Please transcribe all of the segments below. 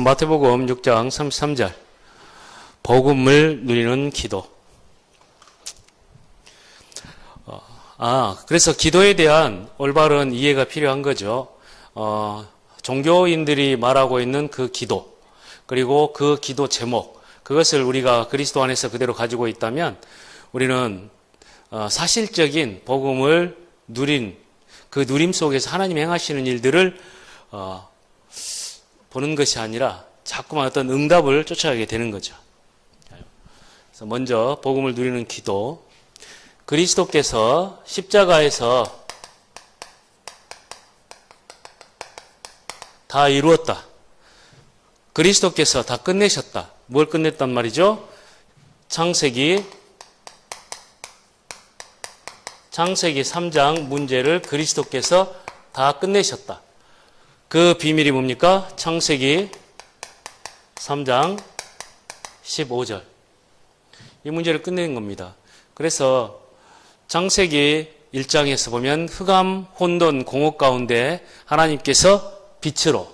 마태복음 6장 33절 복음을 누리는 기도. 그래서 기도에 대한 올바른 이해가 필요한 거죠. 종교인들이 말하고 있는 그 기도, 그리고 그 기도 제목, 그것을 우리가 그리스도 안에서 그대로 가지고 있다면 우리는 사실적인 복음을 누린 그 누림 속에서 하나님 행하시는 일들을 보는 것이 아니라 자꾸만 어떤 응답을 쫓아가게 되는 거죠. 그래서 먼저 복음을 누리는 기도. 그리스도께서 십자가에서 다 이루었다. 그리스도께서 다 끝내셨다. 뭘 끝냈단 말이죠? 창세기 3장 문제를 그리스도께서 다 끝내셨다. 그 비밀이 뭡니까? 창세기 3장 15절. 이 문제를 끝낸 겁니다. 그래서 창세기 1장에서 보면 흑암, 혼돈, 공허 가운데 하나님께서 빛으로,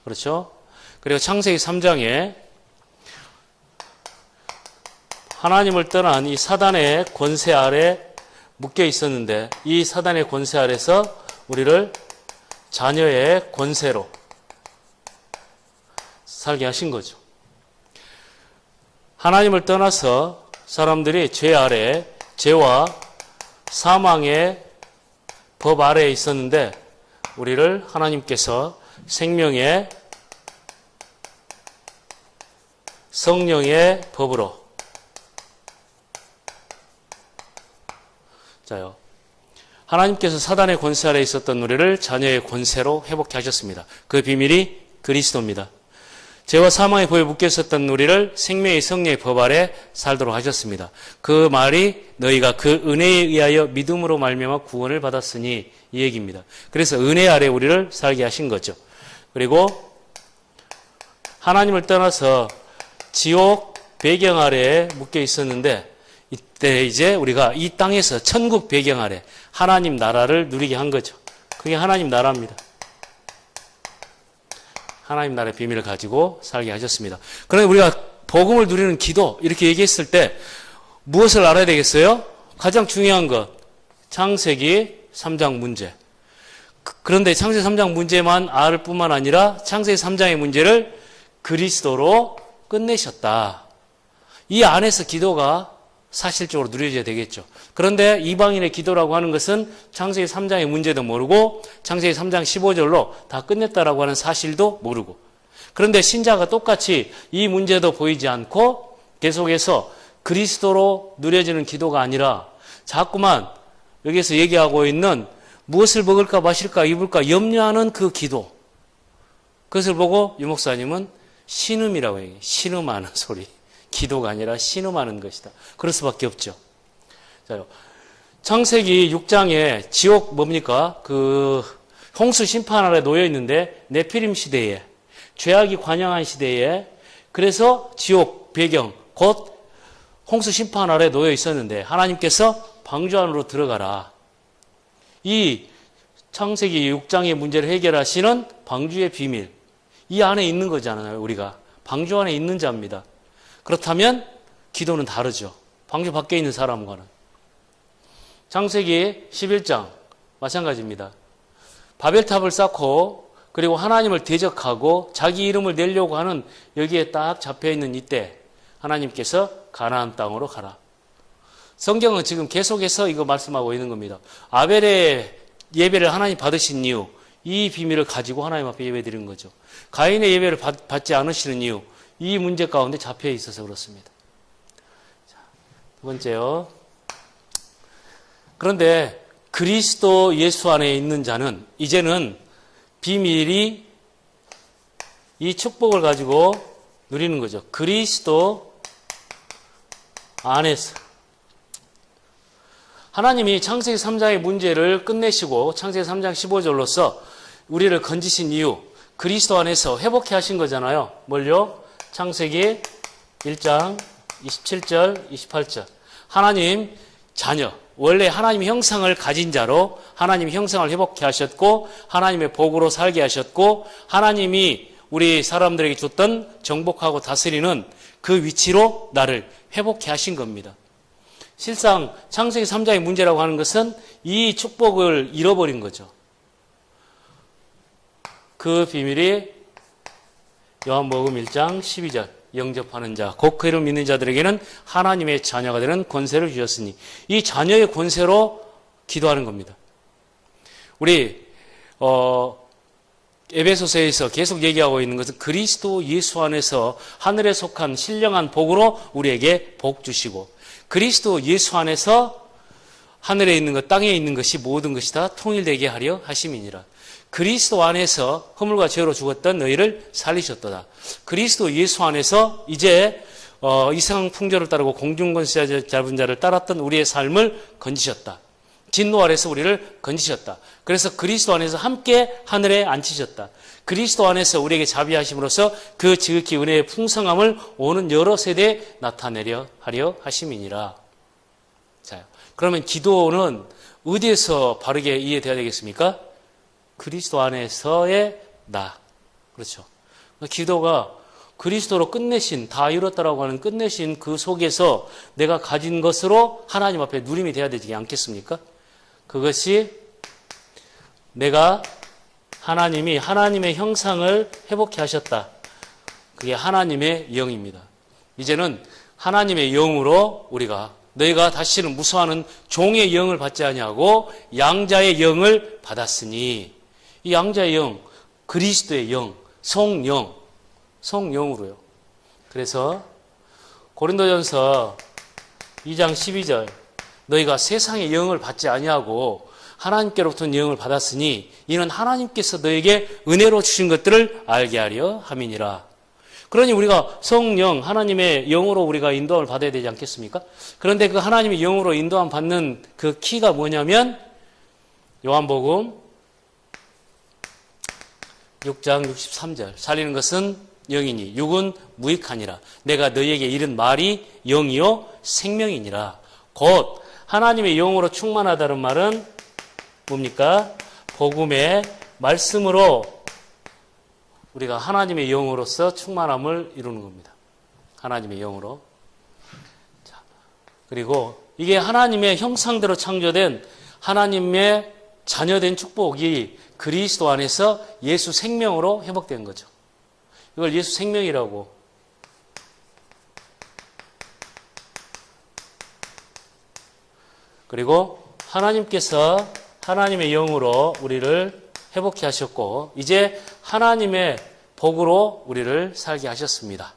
그렇죠? 그리고 창세기 3장에 하나님을 떠난 이 사단의 권세 아래 묶여 있었는데 이 사단의 권세 아래서 우리를 자녀의 권세로 살게 하신 거죠. 하나님을 떠나서 사람들이 죄 아래, 죄와 사망의 법 아래에 있었는데 우리를 하나님께서 생명의 성령의 법으로, 자요, 하나님께서 사단의 권세 아래에 있었던 우리를 자녀의 권세로 회복케 하셨습니다. 그 비밀이 그리스도입니다. 죄와 사망의 법에 묶여 있었던 우리를 생명의 성령의 법 아래 살도록 하셨습니다. 그 말이 너희가 그 은혜에 의하여 믿음으로 말미암아 구원을 받았으니 이 얘기입니다. 그래서 은혜 아래 우리를 살게 하신 거죠. 그리고 하나님을 떠나서 지옥 배경 아래에 묶여 있었는데 이때 이제 우리가 이 땅에서 천국 배경 아래 하나님 나라를 누리게 한 거죠. 그게 하나님 나라입니다. 하나님 나라의 비밀을 가지고 살게 하셨습니다. 그런데 우리가 복음을 누리는 기도 이렇게 얘기했을 때 무엇을 알아야 되겠어요? 가장 중요한 것, 창세기 3장 문제. 그런데 창세기 3장 문제만 알 뿐만 아니라 창세기 3장의 문제를 그리스도로 끝내셨다. 이 안에서 기도가 사실적으로 누려져야 되겠죠. 그런데 이방인의 기도라고 하는 것은 창세기 3장의 문제도 모르고 창세기 3장 15절로 다 끝냈다라고 하는 사실도 모르고, 그런데 신자가 똑같이 이 문제도 보이지 않고 계속해서 그리스도로 누려지는 기도가 아니라 자꾸만 여기서 얘기하고 있는 무엇을 먹을까 마실까 입을까 염려하는 그 기도, 그것을 보고 유 목사님은 신음이라고 얘기해요. 신음하는 소리. 기도가 아니라 신음하는 것이다. 그럴 수밖에 없죠. 자, 창세기 6장에 지옥 뭡니까? 그 홍수 심판 아래 놓여 있는데 네피림 시대에, 죄악이 관영한 시대에, 그래서 지옥 배경 곧 홍수 심판 아래 놓여 있었는데 하나님께서 방주 안으로 들어가라. 이 창세기 6장의 문제를 해결하시는 방주의 비밀, 이 안에 있는 거잖아요. 우리가 방주 안에 있는 자입니다. 그렇다면 기도는 다르죠. 방주 밖에 있는 사람과는. 창세기 11장 마찬가지입니다. 바벨탑을 쌓고 그리고 하나님을 대적하고 자기 이름을 내려고 하는 여기에 딱 잡혀있는 이때 하나님께서 가나안 땅으로 가라. 성경은 지금 계속해서 이거 말씀하고 있는 겁니다. 아벨의 예배를 하나님 받으신 이유, 이 비밀을 가지고 하나님 앞에 예배 드리는 거죠. 가인의 예배를 받지 않으시는 이유, 이 문제 가운데 잡혀 있어서 그렇습니다. 자, 두 번째요. 그런데 그리스도 예수 안에 있는 자는 이제는 비밀이 이 축복을 가지고 누리는 거죠. 그리스도 안에서. 하나님이 창세기 3장의 문제를 끝내시고 창세기 3장 15절로서 우리를 건지신 이유, 그리스도 안에서 회복해 하신 거잖아요. 뭘요? 창세기 1장 27절, 28절. 하나님 자녀, 원래 하나님 형상을 가진 자로 하나님 형상을 회복해 하셨고 하나님의 복으로 살게 하셨고 하나님이 우리 사람들에게 줬던 정복하고 다스리는 그 위치로 나를 회복해 하신 겁니다. 실상 창세기 3장의 문제라고 하는 것은 이 축복을 잃어버린 거죠. 그 비밀이 요한복음 1장 12절 영접하는 자, 곧 그 이름을 믿는 자들에게는 하나님의 자녀가 되는 권세를 주셨으니 이 자녀의 권세로 기도하는 겁니다. 우리 에베소서에서 계속 얘기하고 있는 것은 그리스도 예수 안에서 하늘에 속한 신령한 복으로 우리에게 복 주시고 그리스도 예수 안에서 하늘에 있는 것, 땅에 있는 것이 모든 것이 다 통일되게 하려 하심이니라. 그리스도 안에서 허물과 죄로 죽었던 너희를 살리셨도다. 그리스도 예수 안에서 이제 이상 풍조를 따르고 공중권세 잡은 자를 따랐던 우리의 삶을 건지셨다. 진노 아래서 우리를 건지셨다. 그래서 그리스도 안에서 함께 하늘에 앉히셨다. 그리스도 안에서 우리에게 자비하심으로써 그 지극히 은혜의 풍성함을 오는 여러 세대에 나타내려 하려 하심이니라. 자, 그러면 기도는 어디에서 바르게 이해돼야 되겠습니까? 그리스도 안에서의 나. 그렇죠. 기도가 그리스도로 끝내신, 다 이뤘다라고 하는 끝내신 그 속에서 내가 가진 것으로 하나님 앞에 누림이 돼야 되지 않겠습니까? 그것이 내가 하나님이 하나님의 형상을 회복해 하셨다. 그게 하나님의 영입니다. 이제는 하나님의 영으로 우리가 너희가 다시는 무서워하는 종의 영을 받지 아니하고 양자의 영을 받았으니 이 양자의 영, 그리스도의 영, 성령으로요. 그래서 고린도전서 2장 12절 너희가 세상의 영을 받지 아니하고 하나님께로부터 영을 받았으니 이는 하나님께서 너에게 은혜로 주신 것들을 알게 하려 함이니라. 그러니 우리가 성령, 하나님의 영으로 우리가 인도함을 받아야 되지 않겠습니까? 그런데 그 하나님의 영으로 인도함 받는 그 키가 뭐냐면 요한복음 6장 63절 살리는 것은 영이니 육은 무익하니라. 내가 너희에게 이른 말이 영이요 생명이니라. 곧 하나님의 영으로 충만하다는 말은 뭡니까? 복음의 말씀으로 우리가 하나님의 영으로서 충만함을 이루는 겁니다. 하나님의 영으로. 자, 그리고 이게 하나님의 형상대로 창조된 하나님의 자녀된 축복이 그리스도 안에서 예수 생명으로 회복된 거죠. 이걸 예수 생명이라고. 그리고 하나님께서 하나님의 영으로 우리를 회복케 하셨고 이제 하나님의 복으로 우리를 살게 하셨습니다.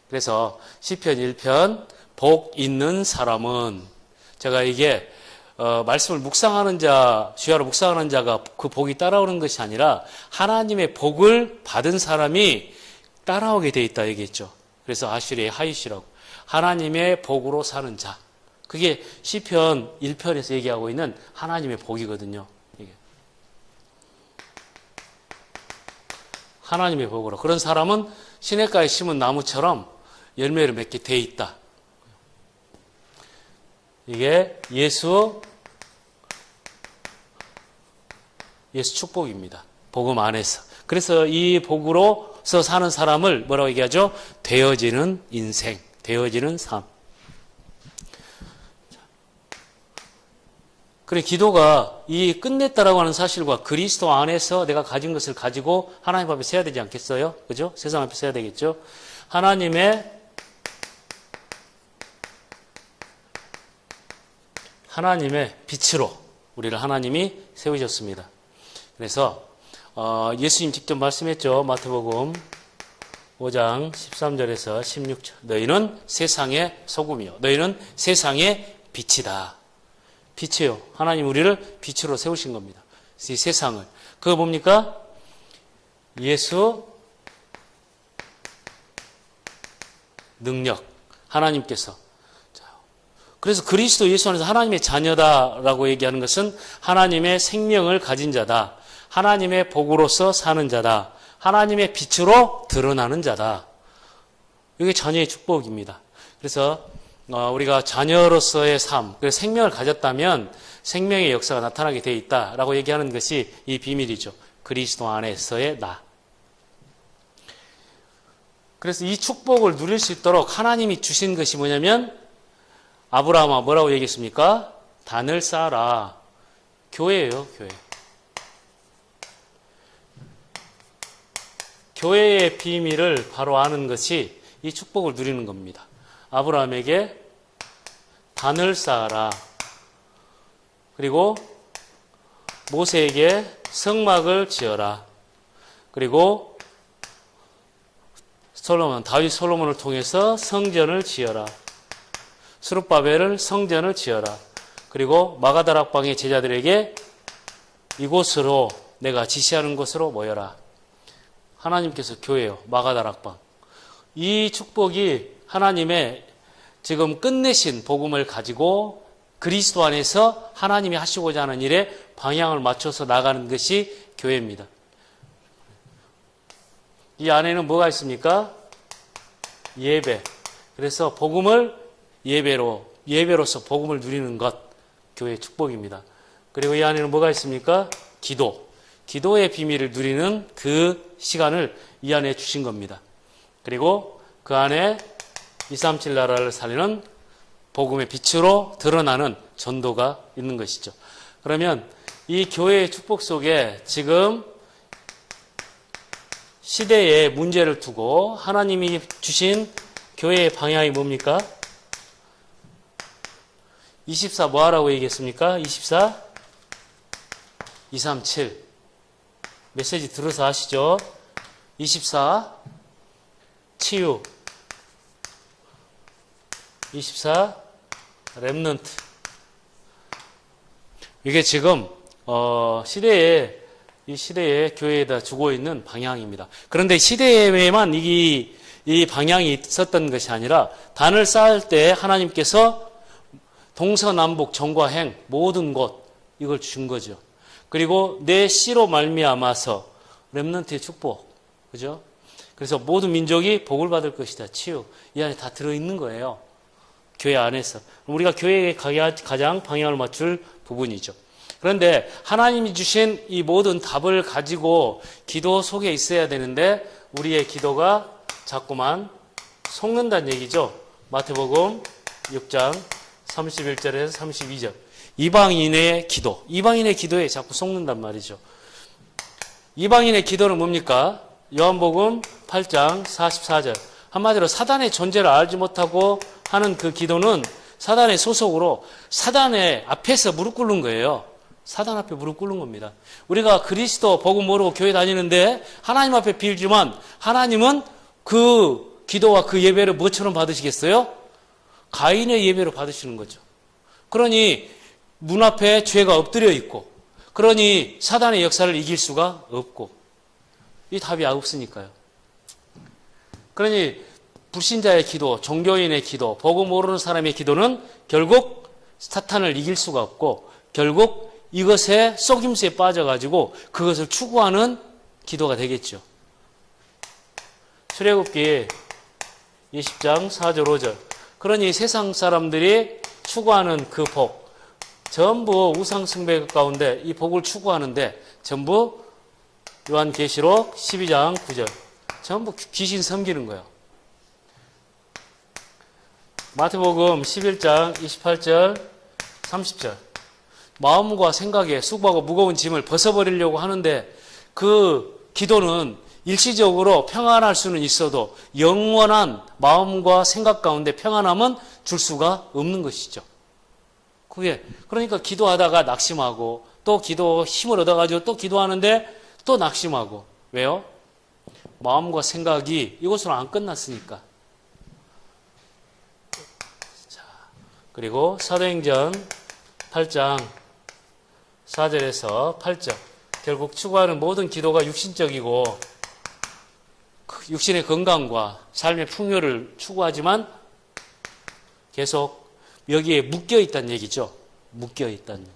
그래서 시편 1편 복 있는 사람은 제가 이게 말씀을 묵상하는 자, 주야로 묵상하는 자가 그 복이 따라오는 것이 아니라 하나님의 복을 받은 사람이 따라오게 돼 있다 얘기했죠. 그래서 아슈리의 하이시라고 하나님의 복으로 사는 자. 그게 시편 1편에서 얘기하고 있는 하나님의 복이거든요. 이게. 하나님의 복으로. 그런 사람은 시냇가에 심은 나무처럼 열매를 맺게 돼 있다. 이게 예수 축복입니다. 복음 안에서. 그래서 이 복으로서 사는 사람을 뭐라고 얘기하죠? 되어지는 인생, 되어지는 삶. 그래, 기도가 이 끝냈다라고 하는 사실과 그리스도 안에서 내가 가진 것을 가지고 하나님 앞에 서야 되지 않겠어요? 그죠? 세상 앞에 서야 되겠죠? 하나님의 빛으로 우리를 하나님이 세우셨습니다. 그래서 예수님 직접 말씀했죠. 마태복음 5장 13절에서 16절 너희는 세상의 소금이요 너희는 세상의 빛이다. 빛이에요. 하나님 우리를 빛으로 세우신 겁니다. 이 세상을. 그거 뭡니까? 예수 능력. 하나님께서. 그래서 그리스도 예수 안에서 하나님의 자녀다라고 얘기하는 것은 하나님의 생명을 가진 자다. 하나님의 복으로서 사는 자다. 하나님의 빛으로 드러나는 자다. 이게 자녀의 축복입니다. 그래서 우리가 자녀로서의 삶, 생명을 가졌다면 생명의 역사가 나타나게 되어 있다라고 얘기하는 것이 이 비밀이죠. 그리스도 안에서의 나. 그래서 이 축복을 누릴 수 있도록 하나님이 주신 것이 뭐냐면 아브라함아 뭐라고 얘기했습니까? 단을 쌓아라. 교회예요, 교회. 교회의 비밀을 바로 아는 것이 이 축복을 누리는 겁니다. 아브라함에게 단을 쌓아라. 그리고 모세에게 성막을 지어라. 그리고 다윗 솔로몬을 통해서 성전을 지어라. 스룹바벨을 성전을 지어라. 그리고 마가다락방의 제자들에게 이곳으로 내가 지시하는 곳으로 모여라. 하나님께서 교회요, 마가다락방. 이 축복이 하나님의 지금 끝내신 복음을 가지고 그리스도 안에서 하나님이 하시고자 하는 일에 방향을 맞춰서 나가는 것이 교회입니다. 이 안에는 뭐가 있습니까? 예배. 그래서 복음을 예배로서 복음을 누리는 것, 교회의 축복입니다. 그리고 이 안에는 뭐가 있습니까? 기도의 비밀을 누리는 그 시간을 이 안에 주신 겁니다. 그리고 그 안에 237 나라를 살리는 복음의 빛으로 드러나는 전도가 있는 것이죠. 그러면 이 교회의 축복 속에 지금 시대의 문제를 두고 하나님이 주신 교회의 방향이 뭡니까? 24 뭐 하라고 얘기했습니까? 24 237 메시지 들어서 하시죠. 24 치유 24 렘넌트. 이게 지금 이 시대에 교회에다 주고 있는 방향입니다. 그런데 시대에만 이 방향이 있었던 것이 아니라 단을 쌓을 때 하나님께서 동서남북 정과행 모든 곳 이걸 준 거죠. 그리고 내 씨로 말미암아서 렘넌트의 축복, 그죠? 그래서 모든 민족이 복을 받을 것이다. 치유 이 안에 다 들어있는 거예요. 교회 안에서. 우리가 교회에 가장 방향을 맞출 부분이죠. 그런데 하나님이 주신 이 모든 답을 가지고 기도 속에 있어야 되는데 우리의 기도가 자꾸만 속는다는 얘기죠. 마태복음 6장 31절에서 32절. 이방인의 기도에 자꾸 속는단 말이죠. 이방인의 기도는 뭡니까? 요한복음 8장 44절. 한마디로 사단의 존재를 알지 못하고 하는 그 기도는 사단의 소속으로 사단의 앞에서 무릎 꿇는 거예요. 사단 앞에 무릎 꿇는 겁니다. 우리가 그리스도 복음 모르고 교회 다니는데 하나님 앞에 빌지만 하나님은 그 기도와 그 예배를 뭐처럼 받으시겠어요? 가인의 예배로 받으시는 거죠. 그러니 문 앞에 죄가 엎드려 있고 그러니 사단의 역사를 이길 수가 없고 이 답이 없으니까요. 그러니 불신자의 기도, 종교인의 기도, 복음 모르는 사람의 기도는 결국 사탄을 이길 수가 없고 결국 이것에 속임수에 빠져가지고 그것을 추구하는 기도가 되겠죠. 출애굽기 20장 4절 5절. 그러니 세상 사람들이 추구하는 그 복, 전부 우상 숭배 가운데 이 복을 추구하는데 전부 요한계시록 12장 9절. 전부 귀신 섬기는 거예요. 마태복음 11장 28절 30절. 마음과 생각에 수고하고 무거운 짐을 벗어버리려고 하는데 그 기도는 일시적으로 평안할 수는 있어도 영원한 마음과 생각 가운데 평안함은 줄 수가 없는 것이죠. 그러니까 기도하다가 낙심하고 또 기도 힘을 얻어가지고 또 기도하는데 또 낙심하고. 왜요? 마음과 생각이 이것으로 안 끝났으니까. 자, 그리고 사도행전 8장 4절에서 8절. 결국 추구하는 모든 기도가 육신적이고 육신의 건강과 삶의 풍요를 추구하지만 계속 여기에 묶여 있다는 얘기죠. 묶여 있다는.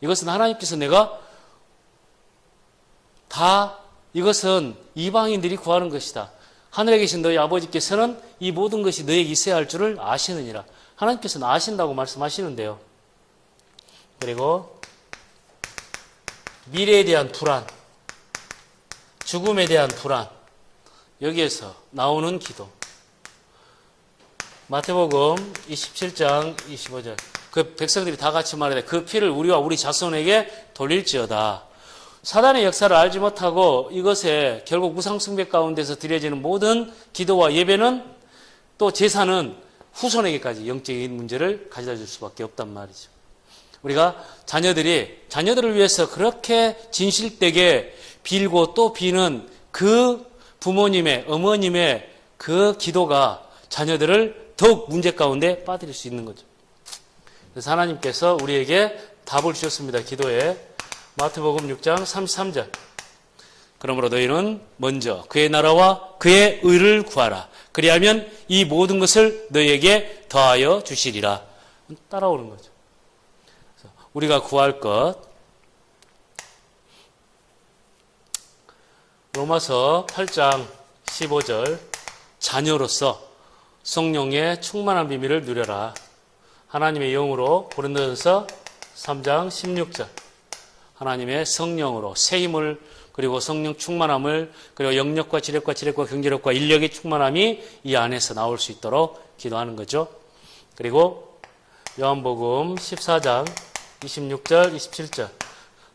이것은 하나님께서 내가 다 이것은 이방인들이 구하는 것이다. 하늘에 계신 너희 아버지께서는 이 모든 것이 너에게 있어야 할 줄을 아시느니라. 하나님께서는 아신다고 말씀하시는데요. 그리고 미래에 대한 불안, 죽음에 대한 불안, 여기에서 나오는 기도. 마태복음 27장 25절. 그 백성들이 다 같이 말하되 그 피를 우리와 우리 자손에게 돌릴지어다. 사단의 역사를 알지 못하고 이것에 결국 우상숭배 가운데서 드려지는 모든 기도와 예배는 또 제사는 후손에게까지 영적인 문제를 가져다 줄 수밖에 없단 말이죠. 우리가 자녀들을 위해서 그렇게 진실되게 빌고 또 비는 그 부모님의, 어머님의 그 기도가 자녀들을 더욱 문제 가운데 빠뜨릴 수 있는 거죠. 그래서 하나님께서 우리에게 답을 주셨습니다. 기도에. 마태복음 6장 33절. 그러므로 너희는 먼저 그의 나라와 그의 의를 구하라. 그리하면 이 모든 것을 너희에게 더하여 주시리라. 따라오는 거죠. 우리가 구할 것. 로마서 8장 15절. 자녀로서 성령의 충만한 비밀을 누려라. 하나님의 영으로. 고린도전서 3장 16절. 하나님의 성령으로 새 힘을 그리고 성령 충만함을 그리고 영력과 지력과 경제력과 인력의 충만함이 이 안에서 나올 수 있도록 기도하는 거죠. 그리고 요한복음 14장 26절 27절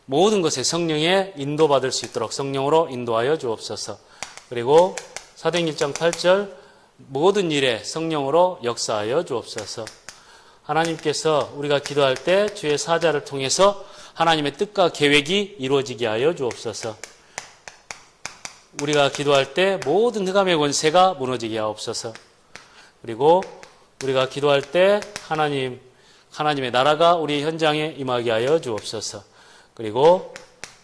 모든 것에 성령의 인도받을 수 있도록 성령으로 인도하여 주옵소서. 그리고 사도행 1장 8절 모든 일에 성령으로 역사하여 주옵소서. 하나님께서 우리가 기도할 때 주의 사자를 통해서 하나님의 뜻과 계획이 이루어지게 하여 주옵소서. 우리가 기도할 때 모든 흑암의 권세가 무너지게 하옵소서. 그리고 우리가 기도할 때 하나님의 나라가 우리 현장에 임하게 하여 주옵소서. 그리고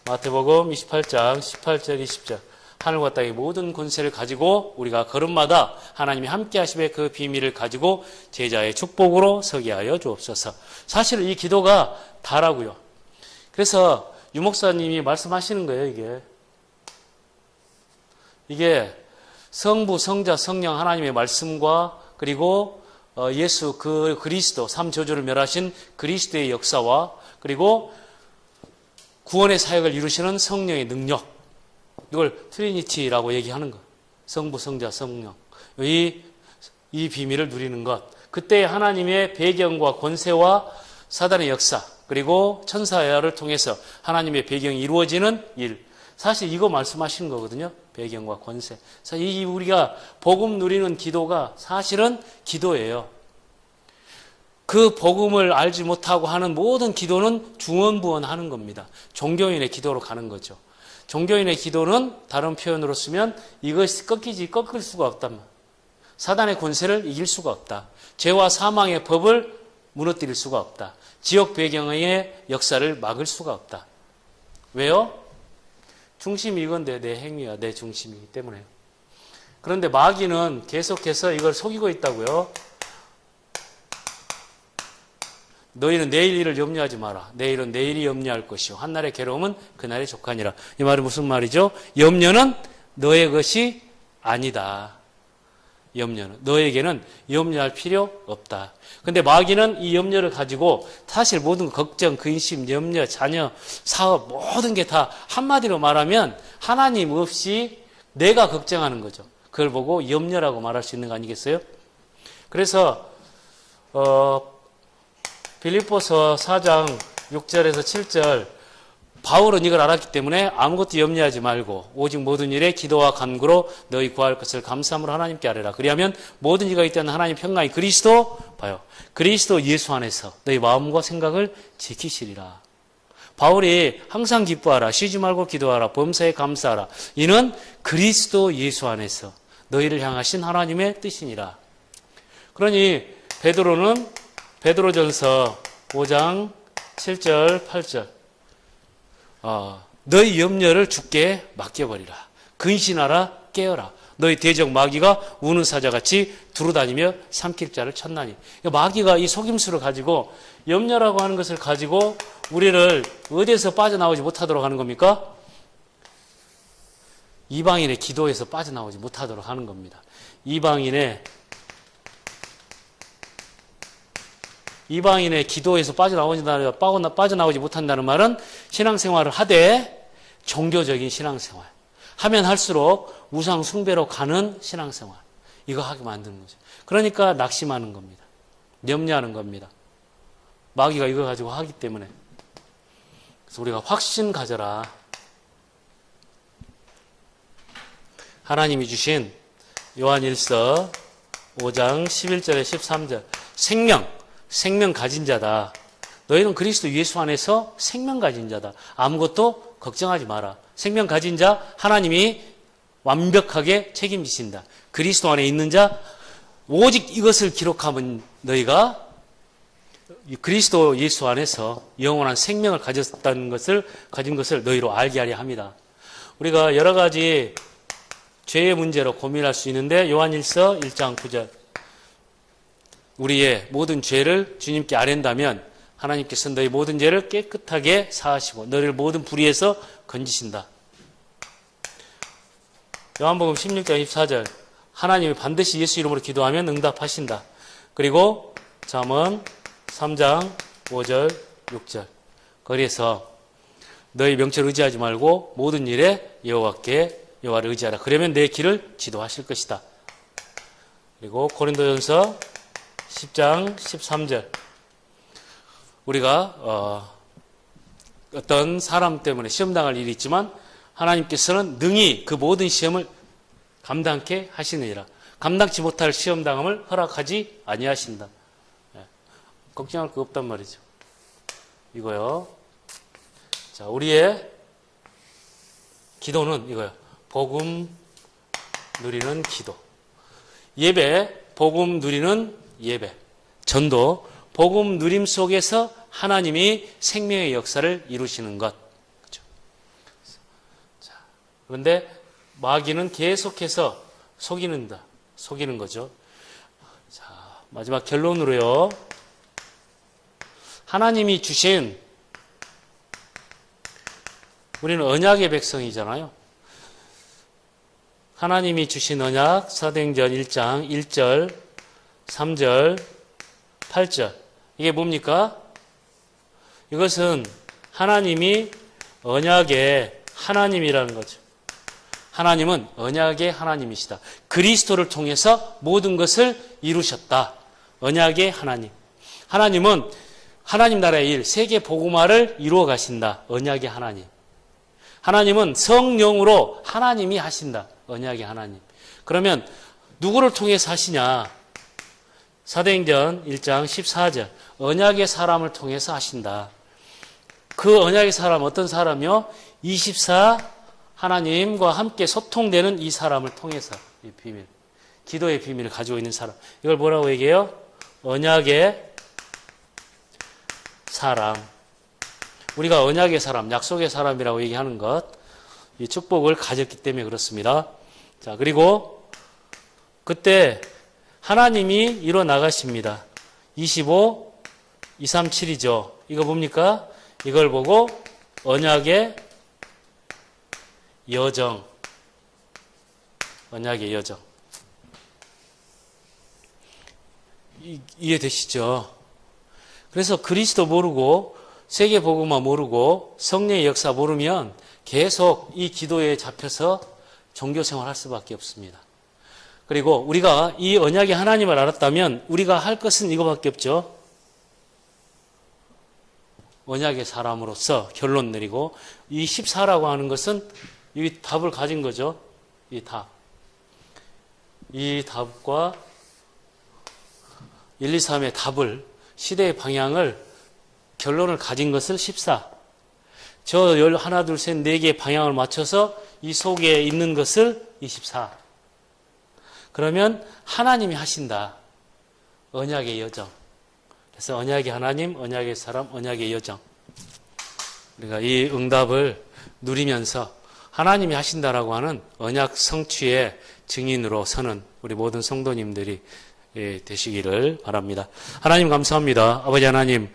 마태복음 28장 18절 20절 하늘과 땅의 모든 권세를 가지고 우리가 걸음마다 하나님이 함께 하심의 그 비밀을 가지고 제자의 축복으로 서게 하여 주옵소서. 사실 이 기도가 다라고요. 그래서 유 목사님이 말씀하시는 거예요. 이게 성부, 성자, 성령 하나님의 말씀과 그리고 예수 그 그리스도 삼저주를 멸하신 그리스도의 역사와 그리고 구원의 사역을 이루시는 성령의 능력, 이걸 트리니티라고 얘기하는 것. 성부, 성자, 성령. 이 비밀을 누리는 것. 그때 하나님의 배경과 권세와 사단의 역사 그리고 천사야를 통해서 하나님의 배경이 이루어지는 일. 사실 이거 말씀하시는 거거든요. 배경과 권세. 사실 우리가 복음 누리는 기도가 사실은 기도예요. 그 복음을 알지 못하고 하는 모든 기도는 중언부언하는 겁니다. 종교인의 기도로 가는 거죠. 종교인의 기도는 다른 표현으로 쓰면 이것이 꺾일 수가 없단 말이에요. 사단의 권세를 이길 수가 없다. 죄와 사망의 법을 무너뜨릴 수가 없다. 지역 배경의 역사를 막을 수가 없다. 왜요? 중심이 이건데 내 행위와 내 중심이기 때문에요. 그런데 마귀는 계속해서 이걸 속이고 있다고요. 너희는 내일 일을 염려하지 마라. 내일은 내일이 염려할 것이요. 한날의 괴로움은 그날의 족하니라. 이 말은 무슨 말이죠? 염려는 너의 것이 아니다. 염려는. 너에게는 염려할 필요 없다. 근데 마귀는 이 염려를 가지고 사실 모든 걱정, 근심, 염려, 자녀, 사업 모든 게 다 한마디로 말하면 하나님 없이 내가 걱정하는 거죠. 그걸 보고 염려라고 말할 수 있는 거 아니겠어요? 그래서 빌립보서 4장 6절에서 7절 바울은 이걸 알았기 때문에 아무것도 염려하지 말고 오직 모든 일에 기도와 간구로 너희 구할 것을 감사함으로 하나님께 아뢰라. 그리하면 모든 이가 있다는 하나님 평강이 그리스도 예수 안에서 너희 마음과 생각을 지키시리라. 바울이 항상 기뻐하라. 쉬지 말고 기도하라. 범사에 감사하라. 이는 그리스도 예수 안에서 너희를 향하신 하나님의 뜻이니라. 그러니 베드로는 베드로전서 5장 7절 8절 너희 염려를 주께 맡겨버리라. 근신하라. 깨어라. 너희 대적 마귀가 우는 사자같이 두루다니며 삼킬 자를 찾나니. 마귀가 이 속임수를 가지고 염려라고 하는 것을 가지고 우리를 어디에서 빠져나오지 못하도록 하는 겁니까? 이방인의 기도에서 빠져나오지 못하도록 하는 겁니다. 이방인의 기도에서 빠져나오지 못한다는 말은 신앙생활을 하되 종교적인 신앙생활, 하면 할수록 우상 숭배로 가는 신앙생활. 이거 하게 만드는 거죠. 그러니까 낙심하는 겁니다. 염려하는 겁니다. 마귀가 이거 가지고 하기 때문에. 그래서 우리가 확신 가져라. 하나님이 주신 요한일서 5장 11절에 13절. 생명 가진 자다. 너희는 그리스도 예수 안에서 생명 가진 자다. 아무것도 걱정하지 마라. 생명 가진 자 하나님이 완벽하게 책임지신다. 그리스도 안에 있는 자 오직 이것을 기록하면 너희가 그리스도 예수 안에서 영원한 생명을 가진 것을 너희로 알게 하려 합니다. 우리가 여러 가지 죄의 문제로 고민할 수 있는데 요한일서 1장 9절 우리의 모든 죄를 주님께 아랜다면 하나님께서 너희 모든 죄를 깨끗하게 사하시고 너희를 모든 불의에서 건지신다. 요한복음 16장 24절 하나님이 반드시 예수 이름으로 기도하면 응답하신다. 그리고 잠언 3장 5절 6절 거기에서 너희 명철 의지하지 말고 모든 일에 여호와를 의지하라. 그러면 내 길을 지도하실 것이다. 그리고 고린도전서 10장 13절 우리가 어떤 사람 때문에 시험당할 일이 있지만 하나님께서는 능히 그 모든 시험을 감당케 하시느니라. 감당치 못할 시험당함을 허락하지 아니하신다. 걱정할 거 없단 말이죠. 이거요. 자, 우리의 기도는 이거요. 복음 누리는 기도. 예배, 복음 누리는 예배. 전도, 복음 누림 속에서 하나님이 생명의 역사를 이루시는 것. 그렇죠? 자, 그런데 마귀는 계속해서 속이는 거죠. 자, 마지막 결론으로요. 하나님이 주신 우리는 언약의 백성이잖아요. 하나님이 주신 언약 사도행전 1장 1절, 3절, 8절 이게 뭡니까? 이것은 하나님이 언약의 하나님이라는 거죠. 하나님은 언약의 하나님이시다. 그리스도를 통해서 모든 것을 이루셨다. 언약의 하나님. 하나님은 하나님 나라의 일, 세계 복음화를 이루어 가신다. 언약의 하나님. 하나님은 성령으로 하나님이 하신다. 언약의 하나님. 그러면 누구를 통해서 하시냐? 사도행전 1장 14절. 언약의 사람을 통해서 하신다. 그 언약의 사람 어떤 사람이요? 24 하나님과 함께 소통되는 이 사람을 통해서 이 비밀, 기도의 비밀을 가지고 있는 사람. 이걸 뭐라고 얘기해요? 언약의 사람. 우리가 언약의 사람, 약속의 사람이라고 얘기하는 것, 이 축복을 가졌기 때문에 그렇습니다. 자, 그리고 그때 하나님이 일어 나가십니다. 25, 237이죠. 이거 뭡니까? 이걸 보고 언약의 여정. 언약의 여정. 이해되시죠? 그래서 그리스도 모르고 세계 복음화 모르고 성령의 역사 모르면 계속 이 기도에 잡혀서 종교 생활할 수밖에 없습니다. 그리고 우리가 이 언약의 하나님을 알았다면 우리가 할 것은 이거밖에 없죠. 언약의 사람으로서 결론 내리고 이 14라고 하는 것은 이 답을 가진 거죠. 이 답. 이 답과 1, 2, 3의 답을 시대의 방향을 결론을 가진 것을 14. 저 하나, 둘, 셋, 네 개의 방향을 맞춰서 이 속에 있는 것을 24. 그러면 하나님이 하신다. 언약의 여정. 그래서 언약의 하나님, 언약의 사람, 언약의 여정. 우리가 이 응답을 누리면서 하나님이 하신다라고 하는 언약 성취의 증인으로 서는 우리 모든 성도님들이 되시기를 바랍니다. 하나님 감사합니다. 아버지 하나님,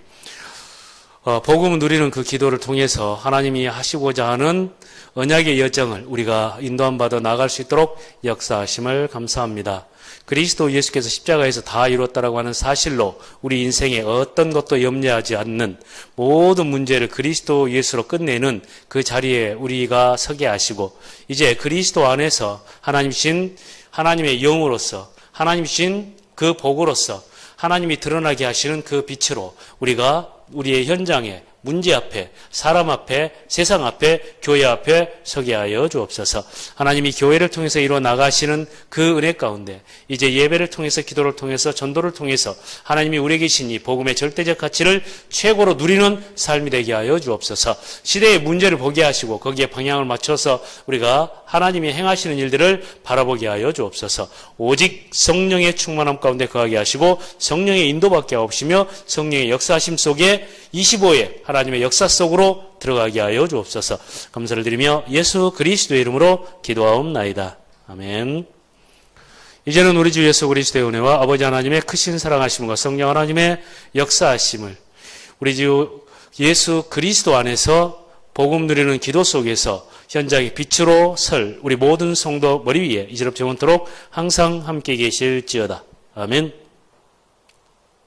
복음을 누리는 그 기도를 통해서 하나님이 하시고자 하는 언약의 여정을 우리가 인도함 받아 나갈 수 있도록 역사하심을 감사합니다. 그리스도 예수께서 십자가에서 다 이뤘다라고 하는 사실로 우리 인생에 어떤 것도 염려하지 않는 모든 문제를 그리스도 예수로 끝내는 그 자리에 우리가 서게 하시고 이제 그리스도 안에서 하나님이신 하나님의 영으로서 하나님이신 그 복으로서 하나님이 드러나게 하시는 그 빛으로 우리가 우리의 현장에 문제 앞에 사람 앞에 세상 앞에 교회 앞에 서게 하여 주옵소서. 하나님이 교회를 통해서 이루어 나가시는 그 은혜 가운데 이제 예배를 통해서 기도를 통해서 전도를 통해서 하나님이 우리에게 주신 이 복음의 절대적 가치를 최고로 누리는 삶이 되게 하여 주옵소서. 시대의 문제를 보게 하시고 거기에 방향을 맞춰서 우리가 하나님이 행하시는 일들을 바라보게 하여 주옵소서. 오직 성령의 충만함 가운데 거하게 하시고 성령의 인도받게 하옵시며 성령의 역사하심 속에 25의 하나님의 역사 속으로 들어가게 하여 주옵소서. 감사를 드리며 예수 그리스도의 이름으로 기도하옵나이다. 아멘. 이제는 우리 주 예수 그리스도의 은혜와 아버지 하나님의 크신 사랑하심과 성령 하나님의 역사하심을 우리 주 예수 그리스도 안에서 복음 누리는 기도 속에서 현장의 빛으로 설 우리 모든 성도 머리 위에 이제롭지 영원토록 항상 함께 계실지어다. 아멘.